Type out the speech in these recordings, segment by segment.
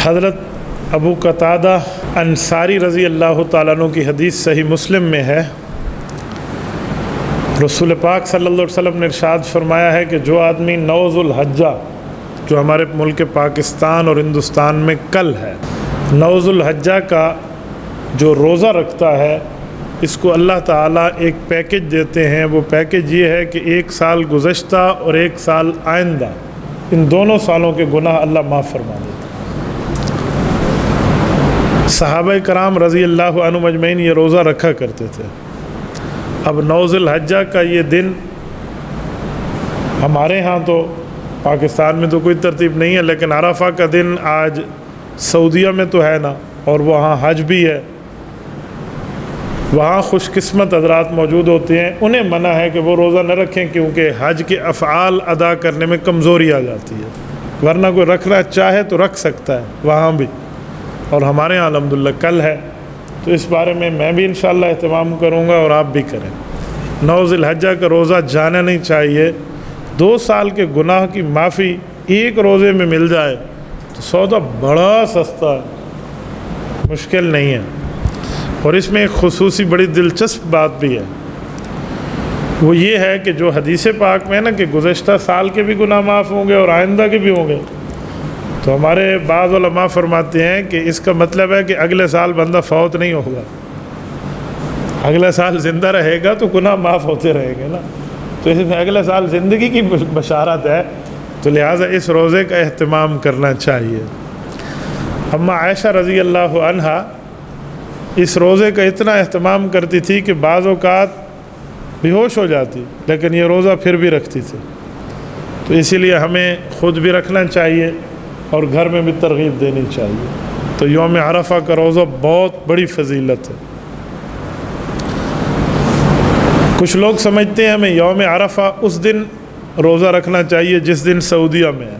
حضرت ابو قتادہ انصاری رضی اللہ تعالیٰ عنہ کی حدیث صحیح مسلم میں ہے، رسول پاک صلی اللہ علیہ وسلم نے ارشاد فرمایا ہے کہ جو آدمی 9 ذوالحجہ، جو ہمارے ملک پاکستان اور ہندوستان میں کل ہے، 9 ذوالحجہ کا جو روزہ رکھتا ہے، اس کو اللہ تعالیٰ ایک پیکج دیتے ہیں۔ وہ پیکج یہ ہے کہ 1 سال گزشتہ اور 1 سال آئندہ، ان دونوں سالوں کے گناہ اللہ معاف فرما دیتے ہیں۔ صحابہ کرام رضی اللہ عنہم اجمعین یہ روزہ رکھا کرتے تھے۔ اب 9 ذوالحجہ کا یہ دن ہمارے ہاں تو پاکستان میں تو کوئی ترتیب نہیں ہے، لیکن عرفہ کا دن آج سعودیہ میں تو ہے نا، اور وہاں حج بھی ہے، وہاں خوش قسمت حضرات موجود ہوتے ہیں، انہیں منع ہے کہ وہ روزہ نہ رکھیں، کیونکہ حج کے افعال ادا کرنے میں کمزوری آ جاتی ہے، ورنہ کوئی رکھنا چاہے تو رکھ سکتا ہے وہاں بھی، اور ہمارے یہاں الحمدللہ کل ہے، تو اس بارے میں بھی انشاءاللہ اہتمام کروں گا اور آپ بھی کریں۔ 9 ذوالحجہ کا روزہ جانا نہیں چاہیے۔ 2 سال کے گناہ کی معافی ایک روزے میں مل جائے تو سودا بڑا سستا ہے، مشکل نہیں ہے۔ اور اس میں ایک خصوصی بڑی دلچسپ بات بھی ہے، وہ یہ ہے کہ جو حدیث پاک میں ہے نا کہ گزشتہ سال کے بھی گناہ معاف ہوں گے اور آئندہ کے بھی ہوں گے، تو ہمارے بعض علماء فرماتے ہیں کہ اس کا مطلب ہے کہ اگلے سال بندہ فوت نہیں ہوگا، اگلے سال زندہ رہے گا تو گناہ معاف ہوتے رہیں گے نا، تو اس میں اگلے سال زندگی کی بشارت ہے، تو لہٰذا اس روزے کا اہتمام کرنا چاہیے۔ اما عائشہ رضی اللہ عنہا اس روزے کا اتنا اہتمام کرتی تھی کہ بعض اوقات بے ہوش ہو جاتی، لیکن یہ روزہ پھر بھی رکھتی تھی، تو اسی لیے ہمیں خود بھی رکھنا چاہیے اور گھر میں بھی ترغیب دینی چاہیے۔ تو یوم عرفہ کا روزہ بہت بڑی فضیلت ہے۔ کچھ لوگ سمجھتے ہیں ہمیں یوم عرفہ اس دن روزہ رکھنا چاہیے جس دن سعودیہ میں ہے،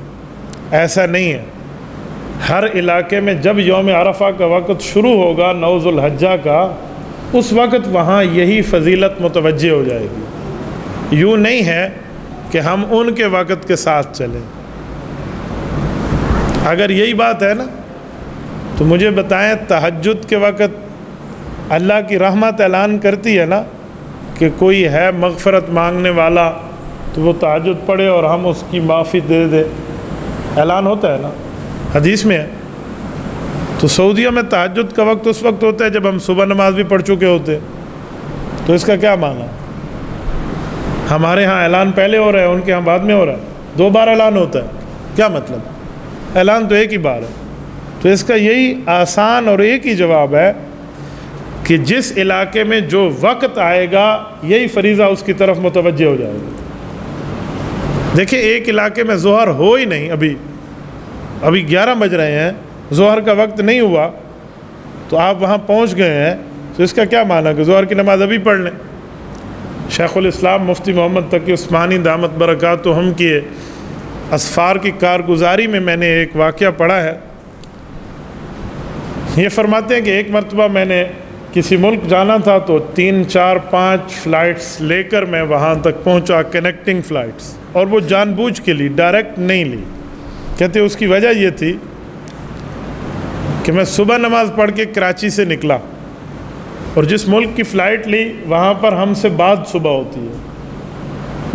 ایسا نہیں ہے۔ ہر علاقے میں جب یوم عرفہ کا وقت شروع ہوگا 9 ذوالحجہ کا، اس وقت وہاں یہی فضیلت متوجہ ہو جائے گی۔ یوں نہیں ہے کہ ہم ان کے وقت کے ساتھ چلیں۔ اگر یہی بات ہے نا تو مجھے بتائیں، تہجد کے وقت اللہ کی رحمت اعلان کرتی ہے نا کہ کوئی ہے مغفرت مانگنے والا تو وہ تہجد پڑھے اور ہم اس کی معافی دے دیں، اعلان ہوتا ہے نا، حدیث میں ہے۔ تو سعودیہ میں تہجد کا وقت اس وقت ہوتا ہے جب ہم صبح نماز بھی پڑھ چکے ہوتے ہیں، تو اس کا کیا معنی؟ ہمارے ہاں اعلان پہلے ہو رہا ہے، ان کے ہاں بعد میں ہو رہا ہے، 2 بار اعلان ہوتا ہے، کیا مطلب؟ اعلان تو ایک ہی بار ہے۔ تو اس کا یہی آسان اور ایک ہی جواب ہے کہ جس علاقے میں جو وقت آئے گا یہی فریضہ اس کی طرف متوجہ ہو جائے گا۔ دیکھیں ایک علاقے میں ظہر ہو ہی نہیں، ابھی 11 بج رہے ہیں، ظہر کا وقت نہیں ہوا، تو آپ وہاں پہنچ گئے ہیں، تو اس کا کیا معنی ہے کہ ظہر کی نماز ابھی پڑھ لیں؟ شیخ الاسلام مفتی محمد تقی عثمانی دامت برکاتہم کی اسفار کی کارگزاری میں نے ایک واقعہ پڑھا ہے۔ یہ فرماتے ہیں کہ ایک مرتبہ میں نے کسی ملک جانا تھا، تو 3 4 5 فلائٹس لے کر میں وہاں تک پہنچا، کنیکٹنگ فلائٹس، اور وہ جان بوجھ کے لی، ڈائریکٹ نہیں لی۔ کہتے اس کی وجہ یہ تھی کہ میں صبح نماز پڑھ کے کراچی سے نکلا، اور جس ملک کی فلائٹ لی وہاں پر ہم سے بعد صبح ہوتی ہے،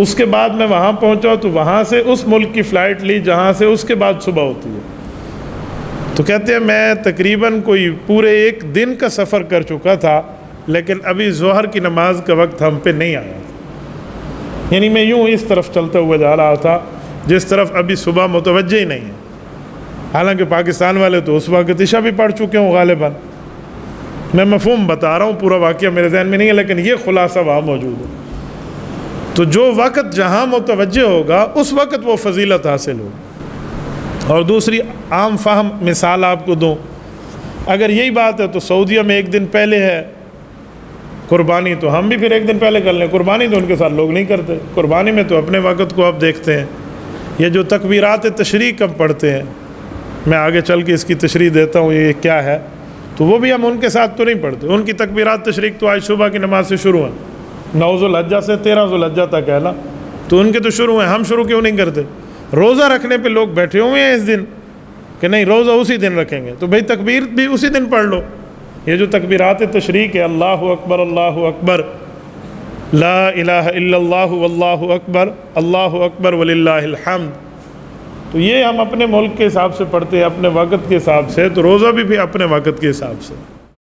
اس کے بعد میں وہاں پہنچا تو وہاں سے اس ملک کی فلائٹ لی جہاں سے اس کے بعد صبح ہوتی ہے۔ تو کہتے ہیں میں تقریباً کوئی پورے 1 دن کا سفر کر چکا تھا، لیکن ابھی ظہر کی نماز کا وقت ہم پہ نہیں آیا تھا، یعنی میں یوں اس طرف چلتا ہوا جا رہا تھا جس طرف ابھی صبح متوجہ ہی نہیں ہے، حالانکہ پاکستان والے تو اس وقت عشاء بھی پڑھ چکے ہوں غالباً۔ میں مفہوم بتا رہا ہوں، پورا واقعہ میرے ذہن میں نہیں ہے، لیکن یہ خلاصہ وہاں موجود ہے۔ تو جو وقت جہاں متوجہ ہوگا اس وقت وہ فضیلت حاصل ہوگی۔ اور دوسری عام فہم مثال آپ کو دوں، اگر یہی بات ہے تو سعودیہ میں 1 دن پہلے ہے قربانی، تو ہم بھی پھر 1 دن پہلے کر لیں۔ قربانی تو ان کے ساتھ لوگ نہیں کرتے، قربانی میں تو اپنے وقت کو آپ دیکھتے ہیں۔ یہ جو تکبیرات تشریق ہم پڑھتے ہیں، میں آگے چل کے اس کی تشریح دیتا ہوں یہ کیا ہے، تو وہ بھی ہم ان کے ساتھ تو نہیں پڑھتے۔ ان کی تکبیرات تشریق تو آج صبح کی نماز سے شروع ہیں، 9 ذوالحجہ سے 13 ذوالحجہ تک ہے نا، تو ان کے تو شروع ہیں، ہم شروع کیوں نہیں کرتے؟ روزہ رکھنے پہ لوگ بیٹھے ہوئے ہیں اس دن، کہ نہیں روزہ اسی دن رکھیں گے، تو بھئی تکبیر بھی اسی دن پڑھ لو۔ یہ جو تکبیرات تشریق ہے، اللہ اکبر، لا الہ الا اللہ واللہ اکبر وللہ الحمد، تو یہ ہم اپنے ملک کے حساب سے پڑھتے ہیں، اپنے وقت کے حساب سے، تو روزہ بھی اپنے وقت کے حساب سے۔